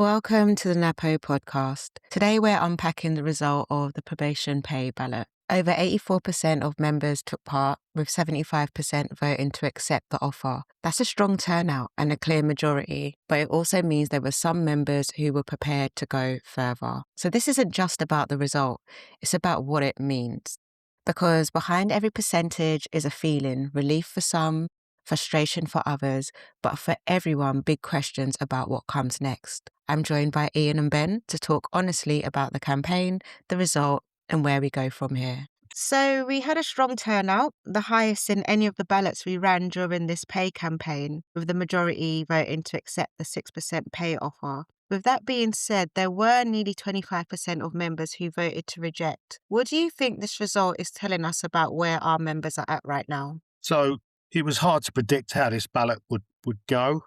Welcome to the Napo podcast. Today we're unpacking the result of the probation pay ballot. Over 84% of members took part, with 75% voting to accept the offer. That's a strong turnout and a clear majority, but it also means there were some members who were prepared to go further. So this isn't just about the result, it's about what it means. Because behind every percentage is a feeling, relief for some, frustration for others, but for everyone, big questions about what comes next. I'm joined by Ian and Ben to talk honestly about the campaign, the result, and where we go from here. So we had a strong turnout, the highest in any of the ballots we ran during this pay campaign, with the majority voting to accept the 6% pay offer. With that being said, there were nearly 25% of members who voted to reject. What do you think this result is telling us about where our members are at right now? So it was hard to predict how this ballot would go.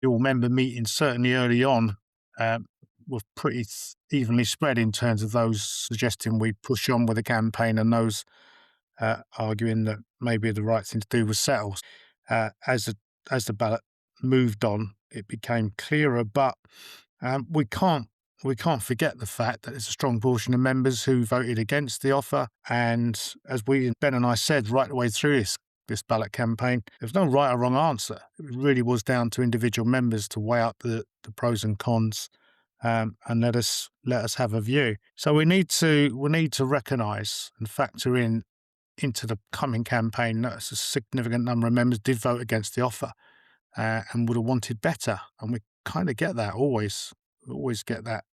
Your member meetings, certainly early on, were pretty evenly spread in terms of those suggesting we push on with the campaign and those arguing that maybe the right thing to do was settle. As the ballot moved on, it became clearer, but we can't forget the fact that there's a strong portion of members who voted against the offer. And as Ben and I said right the way through this ballot campaign, there's no right or wrong answer. It really was down to individual members to weigh up the pros and cons, and let us have a view. So we need to recognise and factor into the coming campaign that a significant number of members did vote against the offer and would have wanted better. And we kind of get that always get that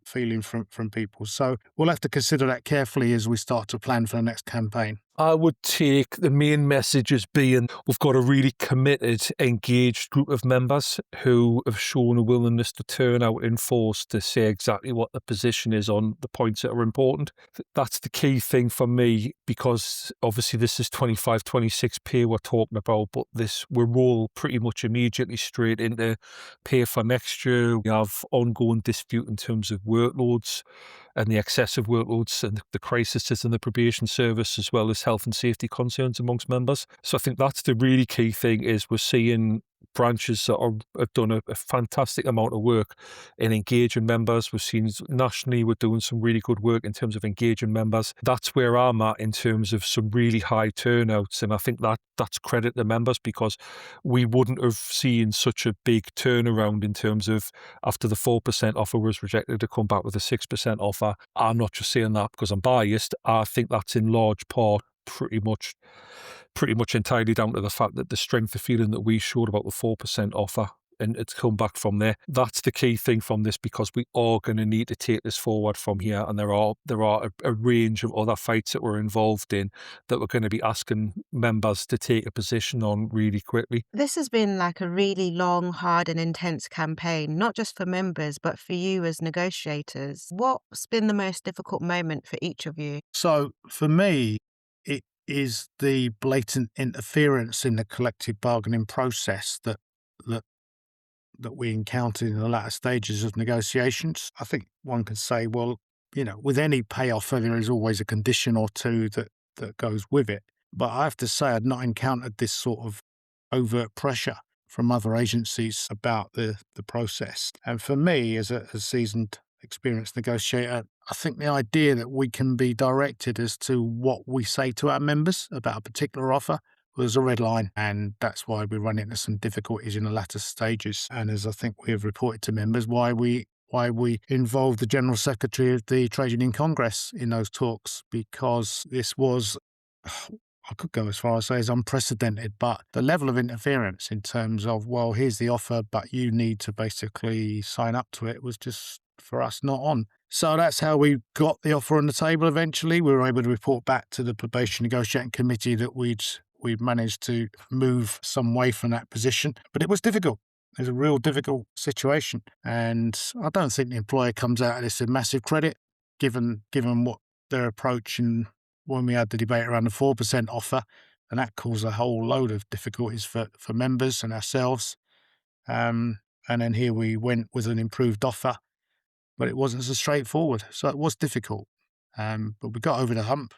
feeling from people. So we'll have to consider that carefully as we start to plan for the next campaign. I would take the main message as being we've got a really committed, engaged group of members who have shown a willingness to turn out in force to say exactly what the position is on the points that are important. That's the key thing for me, because obviously this is 25-26 pay we're talking about, but we'll roll pretty much immediately straight into pay for next year. We have ongoing dispute in terms of workloads and the excessive workloads and the crises in the probation service, as well as health and safety concerns amongst members. So I think that's the really key thing, is we're seeing branches that have done a fantastic amount of work in engaging members. We've seen nationally we're doing some really good work in terms of engaging members. That's where I'm at in terms of some really high turnouts, and I think that's credit to members, because we wouldn't have seen such a big turnaround in terms of after the 4% offer was rejected to come back with a 6% offer. I'm not just saying that because I'm biased. I think that's in large part pretty much entirely down to the fact that the strength of feeling that we showed about the 4% offer, and it's come back from there. That's the key thing from this, because we are going to need to take this forward from here, and there are a range of other fights that we're involved in that we're going to be asking members to take a position on really quickly. This has been like a really long, hard and intense campaign, not just for members, but for you as negotiators. What's been the most difficult moment for each of you? So for me, it is the blatant interference in the collective bargaining process that we encountered in the latter stages of negotiations. I think one can say, well, with any pay offer, there is always a condition or two that goes with it. But I have to say, I'd not encountered this sort of overt pressure from other agencies about the process. And for me, as a seasoned, experienced negotiator, I think the idea that we can be directed as to what we say to our members about a particular offer was a red line, and that's why we run into some difficulties in the latter stages. And as I think we have reported to members, why we involved the General Secretary of the Trade Union Congress in those talks, because this was, I could go as far as say, is unprecedented, but the level of interference in terms of, well, here's the offer, but you need to basically sign up to it, was just, for us, not on. So that's how we got the offer on the table eventually. We were able to report back to the probation negotiating committee that we'd managed to move some way from that position. But it was difficult. It was a real difficult situation. And I don't think the employer comes out of this with massive credit, given what their approach and when we had the debate around the 4% offer, and that caused a whole load of difficulties for members and ourselves. And then here we went with an improved offer, but it wasn't so straightforward. So it was difficult. But we got over the hump.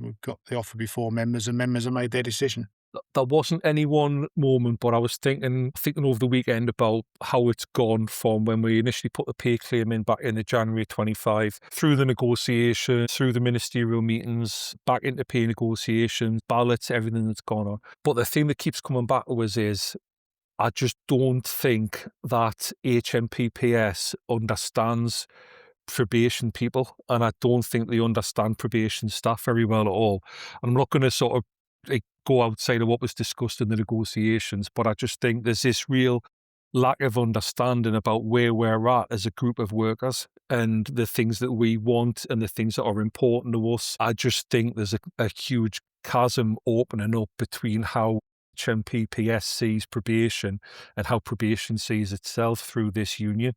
We've got the offer before members, and members have made their decision. There wasn't any one moment, but I was thinking over the weekend about how it's gone from when we initially put the pay claim in back in the January 25, through the negotiation, through the ministerial meetings, back into pay negotiations, ballots, everything that's gone on. But the thing that keeps coming back to us is I just don't think that HMPPS understands probation people, and I don't think they understand probation staff very well at all. And I'm not going to sort of go outside of what was discussed in the negotiations, but I just think there's this real lack of understanding about where we're at as a group of workers and the things that we want and the things that are important to us. I just think there's a huge chasm opening up between how HMPPS sees probation and how probation sees itself through this union.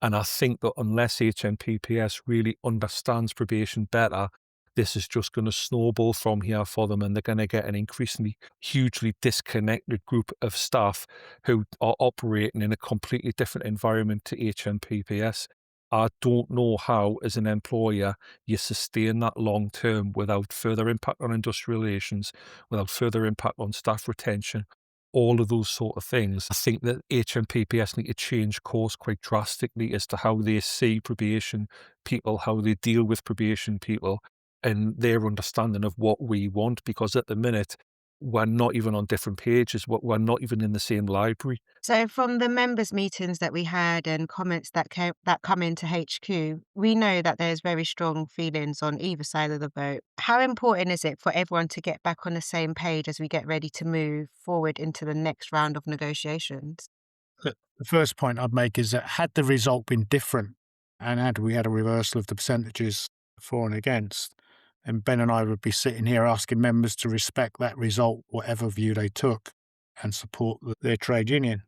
And I think that unless HMPPS really understands probation better, this is just going to snowball from here for them, and they're going to get an increasingly hugely disconnected group of staff who are operating in a completely different environment to HMPPS. I don't know how, as an employer, you sustain that long term without further impact on industrial relations, without further impact on staff retention, all of those sort of things. I think that HMPPS need to change course quite drastically as to how they see probation people, how they deal with probation people, and their understanding of what we want, because at the minute, we're not even on different pages. We're not even in the same library. So from the members' meetings that we had and comments that come into HQ, we know that there's very strong feelings on either side of the vote. How important is it for everyone to get back on the same page as we get ready to move forward into the next round of negotiations? The first point I'd make is that had the result been different and had we had a reversal of the percentages for and against, and Ben and I would be sitting here asking members to respect that result, whatever view they took, and support their trade union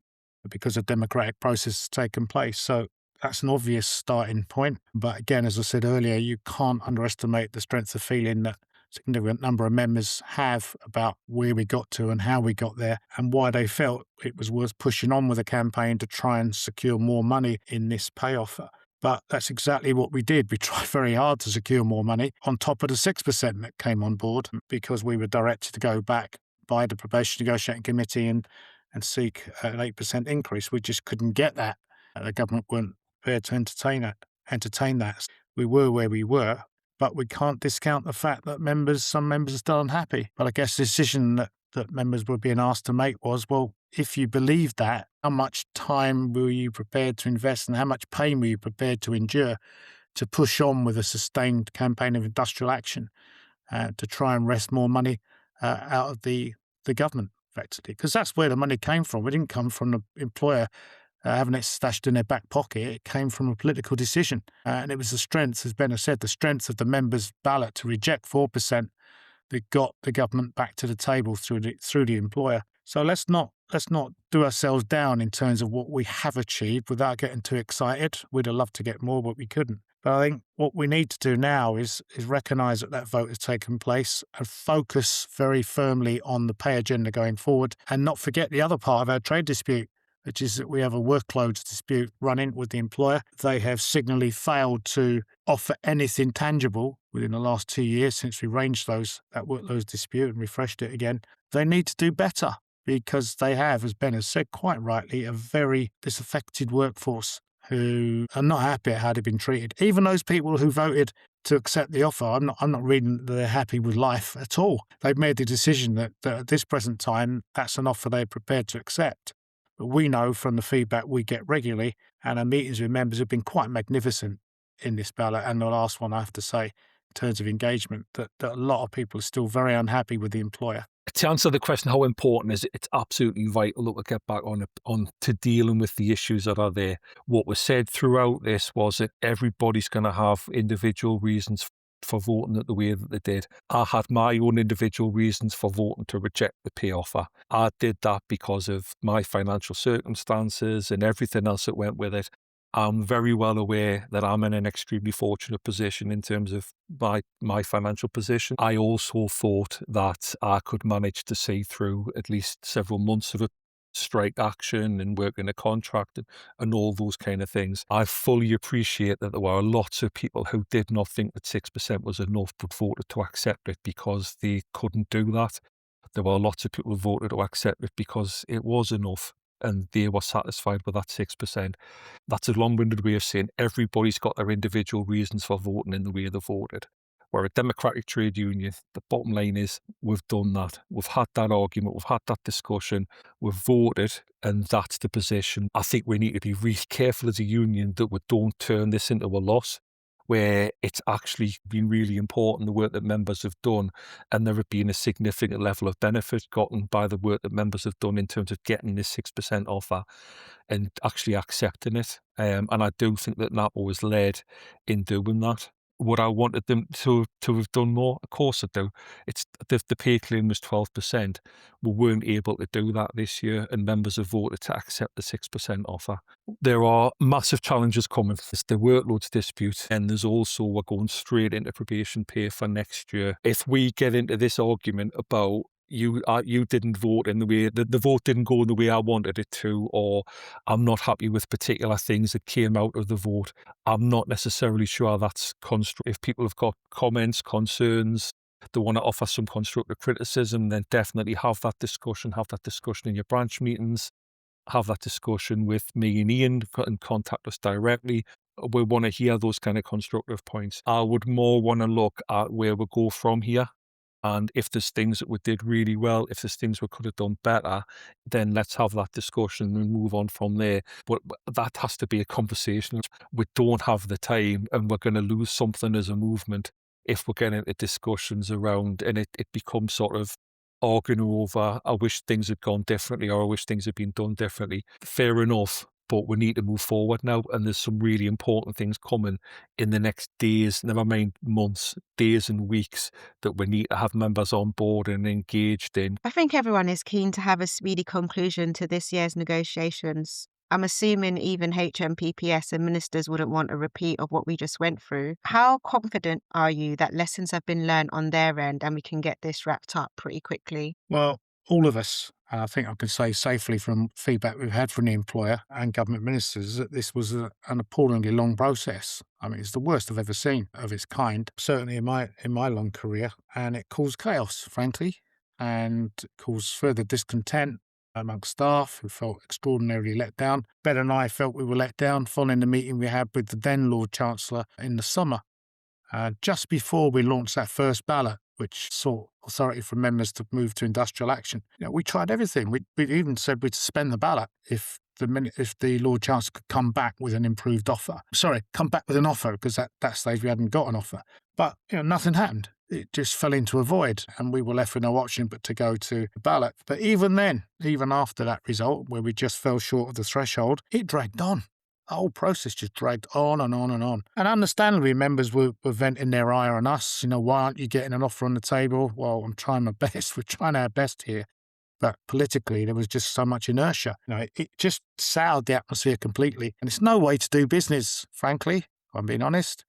because a democratic process has taken place. So that's an obvious starting point. But again, as I said earlier, you can't underestimate the strength of feeling that a significant number of members have about where we got to and how we got there and why they felt it was worth pushing on with a campaign to try and secure more money in this pay offer. But that's exactly what we did. We tried very hard to secure more money on top of the 6% that came on board because we were directed to go back by the probation negotiating committee and seek an 8% increase. We just couldn't get that. The government weren't prepared to entertain that. We were where we were, but we can't discount the fact that some members are still unhappy. But I guess the decision that members were being asked to make was, well, if you believe that, how much time were you prepared to invest and how much pain were you prepared to endure to push on with a sustained campaign of industrial action to try and wrest more money out of the government, effectively? Because that's where the money came from. It didn't come from the employer having it stashed in their back pocket. It came from a political decision. And it was the strength, as Ben has said, the strength of the members' ballot to reject 4% that got the government back to the table through the employer. So let's not do ourselves down in terms of what we have achieved without getting too excited. We'd have loved to get more, but we couldn't. But I think what we need to do now is recognise that vote has taken place and focus very firmly on the pay agenda going forward and not forget the other part of our trade dispute, which is that we have a workloads dispute running with the employer. They have signally failed to offer anything tangible within the last 2 years since we arranged that workloads dispute and refreshed it again. They need to do better because they have, as Ben has said quite rightly, a very disaffected workforce who are not happy at how they've been treated. Even those people who voted to accept the offer, I'm not reading that they're happy with life at all. They've made the decision that at this present time, that's an offer they're prepared to accept. But we know from the feedback we get regularly, and our meetings with members have been quite magnificent in this ballot, and the last one, I have to say, in terms of engagement, that a lot of people are still very unhappy with the employer. To answer the question, how important is it? It's absolutely vital that we get back on to dealing with the issues that are there. What was said throughout this was that everybody's going to have individual reasons for voting it the way that they did. I had my own individual reasons for voting to reject the pay offer. I did that because of my financial circumstances and everything else that went with it. I'm very well aware that I'm in an extremely fortunate position in terms of my financial position. I also thought that I could manage to see through at least several months of it, strike action and working a contract and all those kind of things. I fully appreciate that there were lots of people who did not think that 6% was enough but voted to accept it because they couldn't do that. There were lots of people who voted to accept it because it was enough and they were satisfied with that 6%. That's a long-winded way of saying everybody's got their individual reasons for voting in the way they voted. We're a democratic trade union. The bottom line is we've done that. We've had that argument. We've had that discussion. We've voted, and that's the position. I think we need to be really careful as a union that we don't turn this into a loss, where it's actually been really important, the work that members have done, and there have been a significant level of benefit gotten by the work that members have done in terms of getting this 6% offer and actually accepting it. And I do think that Napo was led in doing that. Would I wanted them to have done more? Of course I do. It's the pay claim was 12%. We weren't able to do that this year, and members have voted to accept the 6% offer. There are massive challenges coming. There's the workloads dispute, and there's also we're going straight into probation pay for next year. If we get into this argument about you didn't vote in the way the vote didn't go in the way I wanted it to, or I'm not happy with particular things that came out of the vote, I'm not necessarily sure that's constructive. If people have got comments, concerns, they want to offer some constructive criticism, then definitely have that discussion. Have that discussion in your branch meetings. Have that discussion with me and Ian and contact us directly. We want to hear those kind of constructive points. I would more want to look at where we go from here. And if there's things that we did really well, if there's things we could have done better, then let's have that discussion and move on from there. But that has to be a conversation. We don't have the time, and we're going to lose something as a movement if we're getting into discussions around and it becomes sort of arguing over, I wish things had gone differently or I wish things had been done differently. Fair enough, but we need to move forward now, and there's some really important things coming in the next days, never mind months, days and weeks, that we need to have members on board and engaged in. I think everyone is keen to have a speedy conclusion to this year's negotiations. I'm assuming even HMPPS and ministers wouldn't want a repeat of what we just went through. How confident are you that lessons have been learned on their end and we can get this wrapped up pretty quickly? Well, all of us, and I think I can say safely from feedback we've had from the employer and government ministers, that this was an appallingly long process. I mean, it's the worst I've ever seen of its kind, certainly in my long career, and it caused chaos, frankly, and caused further discontent amongst staff who felt extraordinarily let down. Ben and I felt we were let down following the meeting we had with the then Lord Chancellor in the summer, just before we launched that first ballot, which sought authority from members to move to industrial action. We tried everything. We even said we'd suspend the ballot if the Lord Chancellor could come back with an improved offer. Sorry, come back with an offer, because at that stage we hadn't got an offer. But nothing happened. It just fell into a void, and we were left with no option but to go to the ballot. But even then, even after that result, where we just fell short of the threshold, it dragged on. The whole process just dragged on and on and on. And understandably, members were venting their ire on us. Why aren't you getting an offer on the table? Well, I'm trying my best. We're trying our best here. But politically, there was just so much inertia. It just soured the atmosphere completely. And it's no way to do business, frankly, if I'm being honest.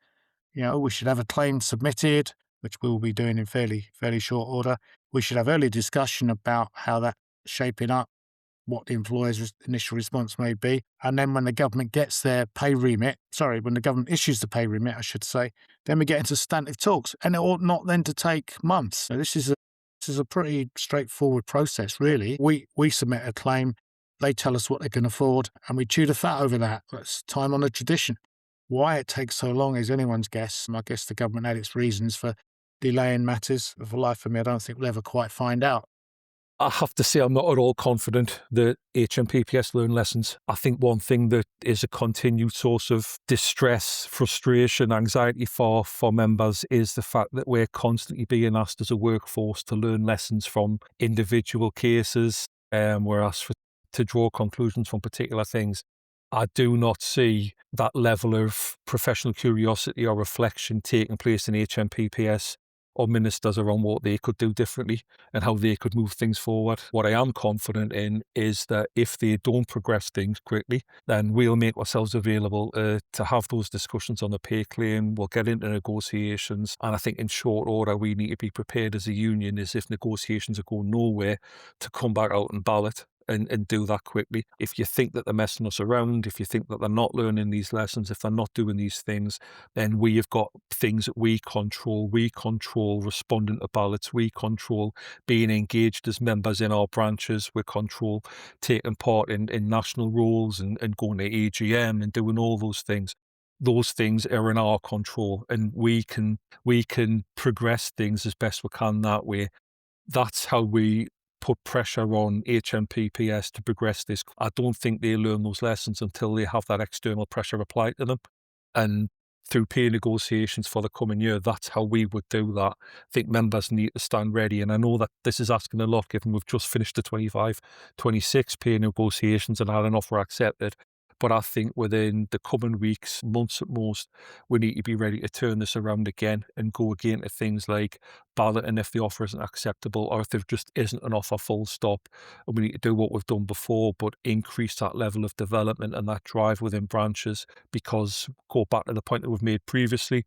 We should have a claim submitted, which we'll be doing in fairly short order. We should have early discussion about how that's shaping up, what the employer's initial response may be. And then when the government gets their pay remit, when the government issues the pay remit, I should say, then we get into substantive talks. And it ought not then to take months. So this is a pretty straightforward process, really. We submit a claim, they tell us what they can afford, and we chew the fat over that. That's time-honoured tradition. Why it takes so long is anyone's guess. I guess the government had its reasons for delaying matters. For the life of me, I don't think we'll ever quite find out. I have to say I'm not at all confident that HMPPS learn lessons. I think one thing that is a continued source of distress, frustration, anxiety for members is the fact that we're constantly being asked as a workforce to learn lessons from individual cases. We're asked to draw conclusions from particular things. I do not see that level of professional curiosity or reflection taking place in HMPPS or ministers around what they could do differently and how they could move things forward. What I am confident in is that if they don't progress things quickly, then we'll make ourselves available to have those discussions on the pay claim. We'll get into negotiations. And I think in short order, we need to be prepared as a union, as if negotiations are going nowhere, to come back out and ballot and do that quickly. If you think that they're messing us around, if you think that they're not learning these lessons, if they're not doing these things, then we have got things that we control. We control responding to ballots. We control being engaged as members in our branches. We control taking part in national roles and going to AGM and doing all those things. Those things are in our control, and we can progress things as best we can that way. That's how we put pressure on HMPPS to progress this. I don't think they learn those lessons until they have that external pressure applied to them. And through pay negotiations for the coming year, that's how we would do that. I think members need to stand ready. And I know that this is asking a lot, given we've just finished the 25-26 pay negotiations and had an offer accepted. But I think within the coming weeks, months at most, we need to be ready to turn this around again and go again to things like balloting if the offer isn't acceptable, or if there just isn't an offer, full stop. And we need to do what we've done before, but increase that level of development and that drive within branches. Because, go back to the point that we've made previously,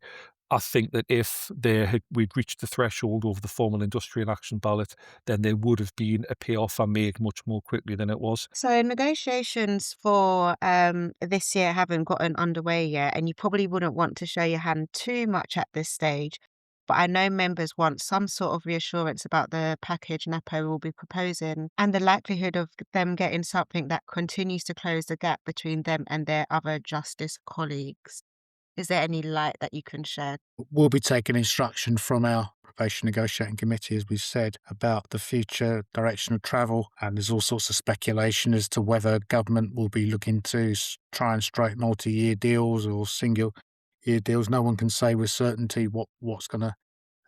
I think that if we'd reached the threshold over the formal industrial action ballot, then there would have been a pay offer made much more quickly than it was. So negotiations for this year haven't gotten underway yet, and you probably wouldn't want to show your hand too much at this stage. But I know members want some sort of reassurance about the package Napo will be proposing and the likelihood of them getting something that continues to close the gap between them and their other justice colleagues. Is there any light that you can shed? We'll be taking instruction from our probation negotiating committee, as we said, about the future direction of travel. And there's all sorts of speculation as to whether government will be looking to try and strike multi-year deals or single year deals. No one can say with certainty what's going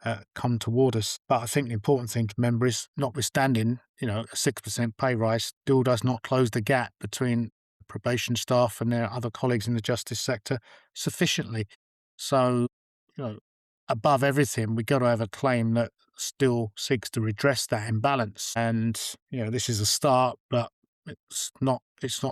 to come toward us. But I think the important thing to remember is, notwithstanding, a 6% pay rise still does not close the gap between probation staff and their other colleagues in the justice sector sufficiently. So, above everything, we've got to have a claim that still seeks to redress that imbalance. And, this is a start, but it's not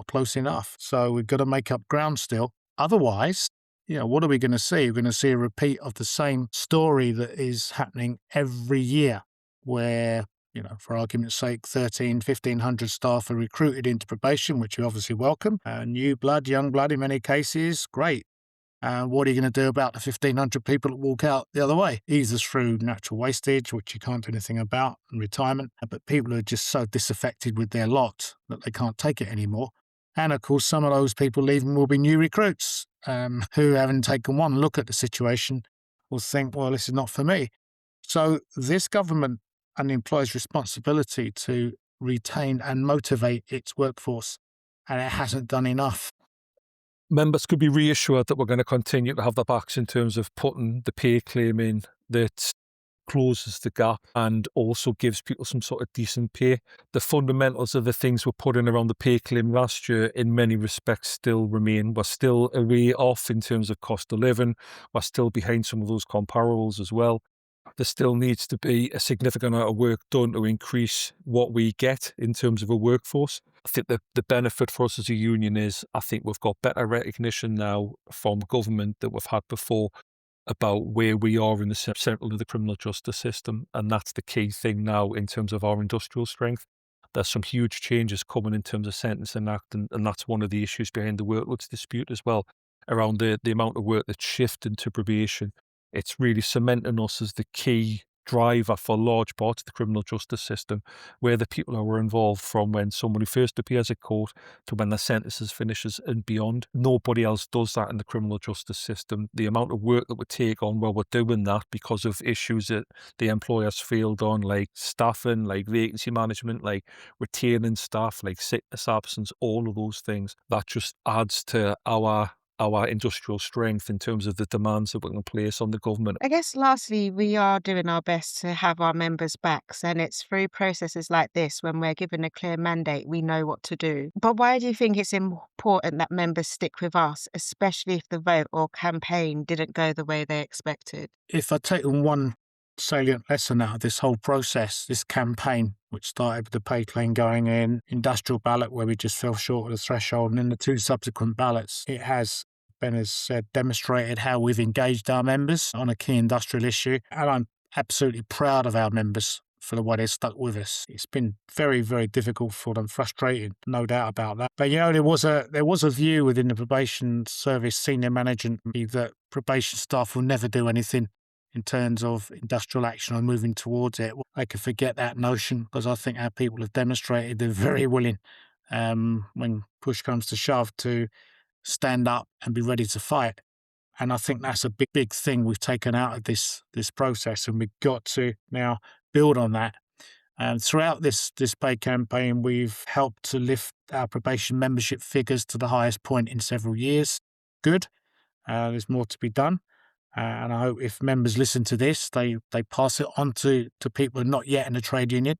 close enough. So we've got to make up ground still. Otherwise, what are we going to see? We're going to see a repeat of the same story that is happening every year, where, for argument's sake, 1,500 staff are recruited into probation, which we obviously welcome. New blood, young blood in many cases, great. What are you going to do about the 1,500 people that walk out the other way? Either through natural wastage, which you can't do anything about, and retirement, but people who are just so disaffected with their lot that they can't take it anymore. And of course, some of those people leaving will be new recruits who, having taken one look at the situation, will think, well, this is not for me. So this government and the employer's responsibility to retain and motivate its workforce, and it hasn't done enough. Members could be reassured that we're going to continue to have their backs in terms of putting the pay claim in that closes the gap and also gives people some sort of decent pay. The fundamentals of the things we put in around the pay claim last year, in many respects, still remain. We're still a way off in terms of cost of living. We're still behind some of those comparables as well. There still needs to be a significant amount of work done to increase what we get in terms of a workforce. I think the benefit for us as a union is, I think we've got better recognition now from government than we've had before about where we are in the central of the criminal justice system. And that's the key thing now in terms of our industrial strength. There's some huge changes coming in terms of Sentencing Act, and that's one of the issues behind the workloads dispute as well, around the amount of work that's shifted to probation. It's really cementing us as the key driver for large parts of the criminal justice system, where the people who are involved from when somebody first appears at court to when their sentences finishes and beyond. Nobody else does that in the criminal justice system. The amount of work that we take on while we're doing that because of issues that the employers failed on, like staffing, like vacancy management, like retaining staff, like sickness absence, all of those things, that just adds to our industrial strength in terms of the demands that we can place on the government. I guess lastly, we are doing our best to have our members' backs, and it's through processes like this, when we're given a clear mandate, we know what to do. But why do you think it's important that members stick with us, especially if the vote or campaign didn't go the way they expected? If I take one salient lesson out of this whole process, this campaign, which started with the pay claim going in, industrial ballot where we just fell short of the threshold, and then the two subsequent ballots, it has, Ben has said, demonstrated how we've engaged our members on a key industrial issue. And I'm absolutely proud of our members for the way they stuck with us. It's been very, very difficult for them, frustrating, no doubt about that. But there was a view within the probation service senior management that probation staff will never do anything in terms of industrial action or moving towards it. They could forget that notion, because I think our people have demonstrated they're very willing, when push comes to shove, to stand up and be ready to fight. And I think that's a big, big thing we've taken out of this process, and we've got to now build on that. And throughout this pay campaign, we've helped to lift our probation membership figures to the highest point in several years. Good. There's more to be done. And I hope if members listen to this, they pass it on to people not yet in the trade union,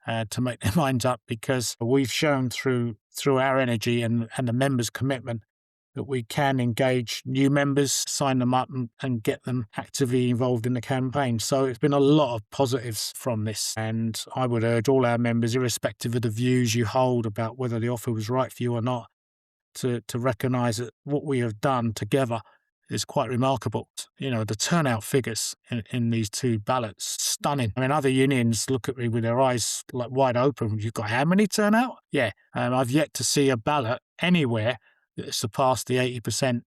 to make their minds up, because we've shown through our energy and the members' commitment that we can engage new members, sign them up and get them actively involved in the campaign. So it's been a lot of positives from this. And I would urge all our members, irrespective of the views you hold about whether the offer was right for you or not, to recognise that what we have done together is quite remarkable. The turnout figures in these two ballots, stunning. I mean, other unions look at me with their eyes like wide open. You've got how many turnout? Yeah. I've yet to see a ballot anywhere that surpassed the 80%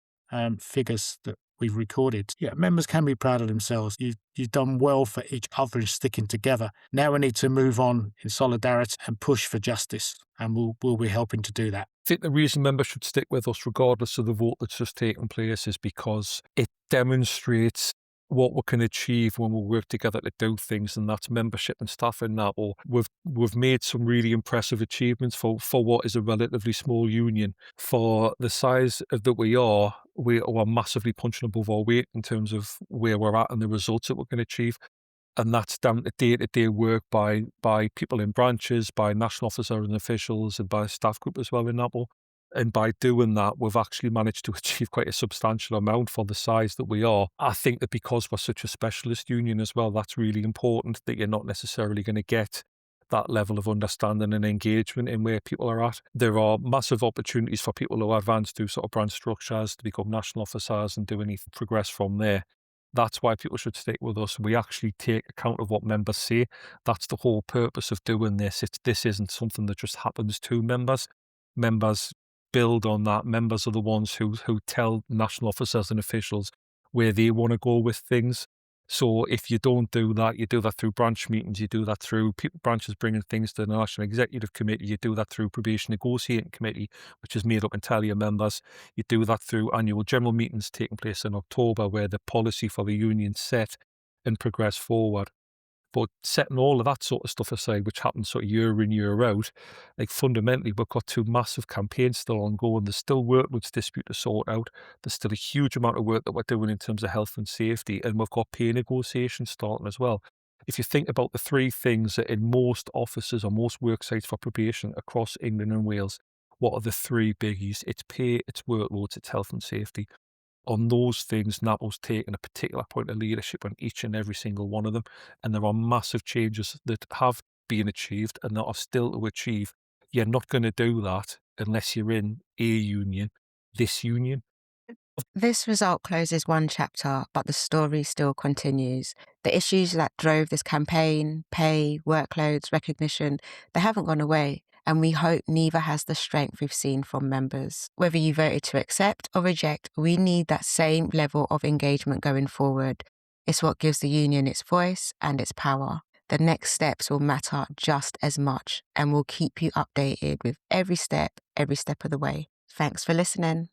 figures that we've recorded. Yeah, members can be proud of themselves. You've done well for each other in sticking together. Now we need to move on in solidarity and push for justice, and we'll be helping to do that. I think the reason members should stick with us regardless of the vote that's just taken place is because it demonstrates what we can achieve when we work together to do things, and that's membership and staff in Napo. We've made some really impressive achievements for what is a relatively small union. For the size that we are massively punching above our weight in terms of where we're at and the results that we can achieve. And that's down to day-to-day work by people in branches, by national officers and officials, and by staff group as well in Napo. And by doing that, we've actually managed to achieve quite a substantial amount for the size that we are. I think that because we're such a specialist union as well, that's really important, that you're not necessarily going to get that level of understanding and engagement in where people are at. There are massive opportunities for people who advance to sort of branch structures, to become national officers and do anything, progress from there. That's why people should stick with us. We actually take account of what members say. That's the whole purpose of doing this. This isn't something that just happens to members. Members build on that. Members are the ones who tell national officers and officials where they want to go with things. So if you don't do that, you do that through branch meetings, you do that through branches bringing things to the National Executive Committee, you do that through Probation Negotiating Committee, which is made up entirely of members. You do that through annual general meetings taking place in October, where the policy for the union set and progress forward. But setting all of that sort of stuff aside, which happens sort of year in, year out, like fundamentally, we've got two massive campaigns still ongoing. There's still workloads dispute to sort out. There's still a huge amount of work that we're doing in terms of health and safety, and we've got pay negotiations starting as well. If you think about the three things that in most offices or most work sites for probation across England and Wales, what are the three biggies? It's pay, it's workloads, it's health and safety. On those things, Napo's taken a particular point of leadership on each and every single one of them. And there are massive changes that have been achieved and that are still to achieve. You're not going to do that unless you're in a union, this union. This result closes one chapter, but the story still continues. The issues that drove this campaign, pay, workloads, recognition, they haven't gone away. And we hope neither has the strength we've seen from members. Whether you voted to accept or reject, we need that same level of engagement going forward. It's what gives the union its voice and its power. The next steps will matter just as much, and we'll keep you updated with every step of the way. Thanks for listening.